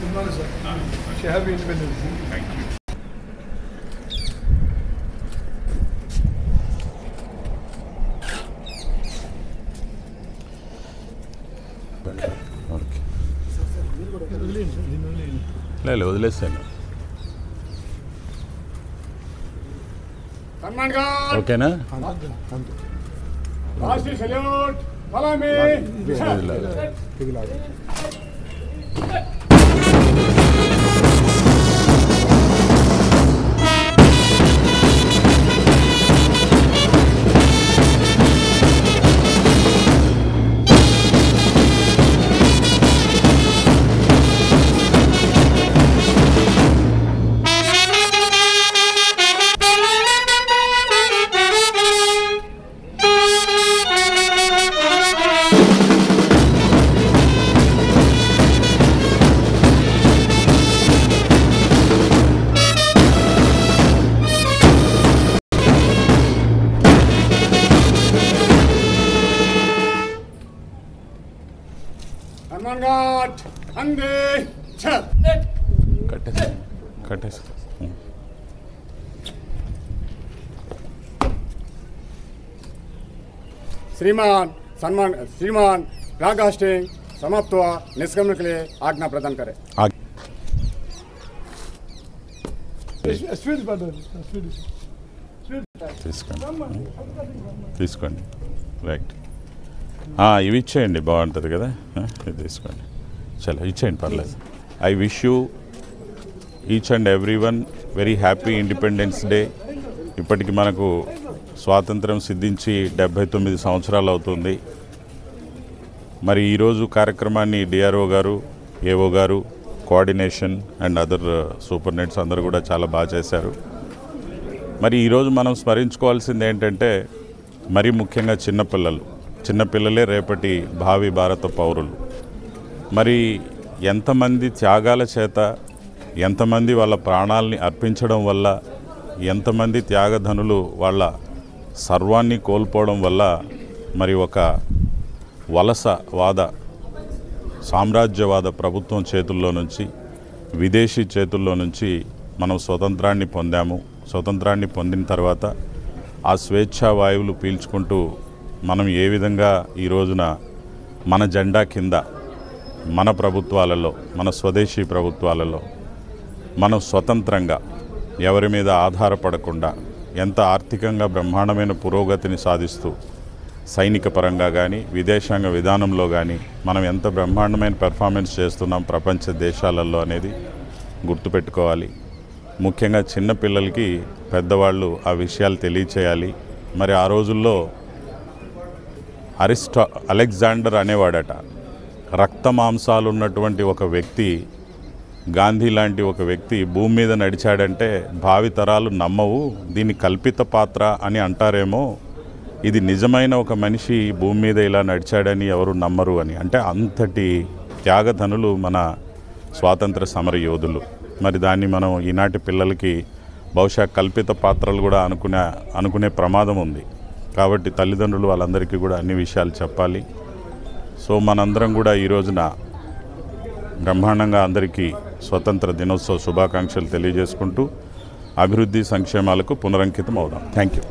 Good morning, sir. Happy Independence Day. Thank you. లేదు వదిలేస్తాను. ఓకేనా? కట్టేసి श्रीमान ब्रॉडकास्टिंग समाप्त हुआ, निष्क्रमण के लिए आज्ञा प्रदान करें। తీసుకోండి రైట్. ఇవి ఇచ్చేయండి, బాగుంటుంది కదా. ఇది తీసుకోండి, చలో ఇచ్చేయండి, పర్లేదు. I wish you each and every one very happy independence day. ఇప్పటికి మనకు స్వాతంత్రం సిద్ధించి 79 సంవత్సరాలు అవుతుంది. మరి ఈరోజు కార్యక్రమాన్ని డిఆర్ఓ గారు, ఏఓ గారు, కోఆర్డినేషన్ అండ్ అదర్ సూపర్నెంట్స్ అందరూ కూడా చాలా బాగా చేశారు. మరి ఈరోజు మనం స్మరించుకోవాల్సింది ఏంటంటే, మరీ ముఖ్యంగా చిన్నపిల్లలే రేపటి భావి భారత పౌరులు. మరి ఎంతమంది త్యాగాల చేత, ఎంతమంది వాళ్ళ ప్రాణాలని అర్పించడం వల్ల, ఎంతమంది త్యాగధనులు వాళ్ళ సర్వాన్ని కోల్పోవడం వల్ల మరి ఒక వలసవాద సామ్రాజ్యవాద ప్రభుత్వం చేతుల్లో నుంచి, విదేశీ చేతుల్లో నుంచి మనం స్వతంత్రాన్ని పొందాము. స్వతంత్రాన్ని పొందిన తర్వాత ఆ స్వేచ్ఛా వాయువులు పీల్చుకుంటూ మనం ఏ విధంగా ఈ రోజున మన జెండా కింద, మన ప్రభుత్వాలలో, మన స్వదేశీ ప్రభుత్వాలలో మనం స్వతంత్రంగా ఎవరి మీద ఆధారపడకుండా ఎంత ఆర్థికంగా బ్రహ్మాండమైన పురోగతిని సాధిస్తూ, సైనిక పరంగా కానీ విదేశాంగ విధానంలో కానీ మనం ఎంత బ్రహ్మాండమైన పెర్ఫార్మెన్స్ చేస్తున్నాం ప్రపంచ దేశాలలో అనేది గుర్తుపెట్టుకోవాలి. ముఖ్యంగా చిన్నపిల్లలకి పెద్దవాళ్ళు ఆ విషయాలు తెలియచేయాలి. మరి ఆ రోజుల్లో అలెగ్జాండర్ అనేవాడట, రక్త మాంసాలు ఉన్నటువంటి ఒక వ్యక్తి, గాంధీ లాంటి ఒక వ్యక్తి భూమి మీద నడిచాడంటే భావితరాలు నమ్మవు, దీన్ని కల్పిత పాత్ర అని అంటారేమో, ఇది నిజమైన ఒక మనిషి భూమి మీద ఇలా నడిచాడని ఎవరు నమ్మరు అని. అంటే అంతటి త్యాగధనులు మన స్వాతంత్ర సమర యోధులు. మరి దాన్ని మనం ఈనాటి పిల్లలకి బహుశా కల్పిత పాత్రలు కూడా అనుకునే ప్రమాదం ఉంది. కాబట్టి తల్లిదండ్రులు వాళ్ళందరికీ కూడా అన్ని విషయాలు చెప్పాలి. సో మనందరం కూడా ఈ రోజున బ్రహ్మాండంగా అందరికీ స్వతంత్ర దినోత్సవ శుభాకాంక్షలు తెలియజేసుకుంటూ అభివృద్ధి సంక్షేమాలకు పునరంకితం అవుదాం. Thank you.